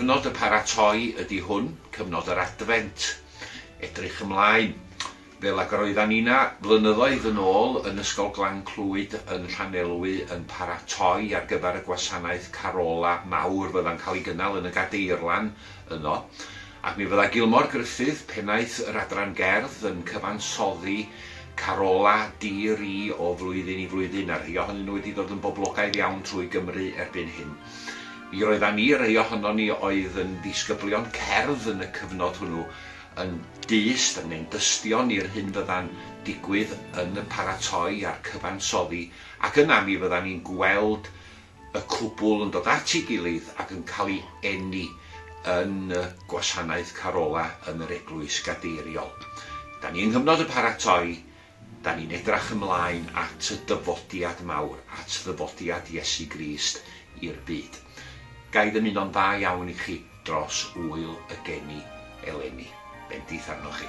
Cyfnod y paratoi ydy hwn, cyfnod yr advent. Edrych ymlaen, fel ag roeddan ni'na flynyddoedd yn ôl yn Ysgol Glan Clwyd yn Llanelwy yn paratoi ar gyfer y gwasanaeth Carola mawr fydda'n cael ei gynnal yn y Gadeirlan yno. Ac mi fydda Gilmore Gruffydd, pennaeth yr adran gerdd, yn cyfansoddi Carola di-ri o flwyddyn i flwyddyn, a rhai ohonyn nhw wedi dod yn boblogaidd iawn trwy Gymru erbyn hyn. Mi roeddan ni, rhai ohonon ni oedd yn ddisgyblion cerdd yn y cyfnod hwnnw, yn dyst, yn dystion i'r hyn fydda'n digwydd yn y paratoi a'r cyfansoddi, ac yna mi fyddan ni'n gweld y cwbl yn dod at ei gilydd ac yn cael ei eni yn gwasanaeth Carola yn yr Eglwys Gadeiriol. Da ni yng nghyfnod y paratoi, da ni'n edrach ymlaen at y dyfodiad mawr, at ddyfodiad Iesu Grist i'r byd. Gai ddymuno'n dda iawn i chi dros wyl y geni eleni. Bendith arnoch chi.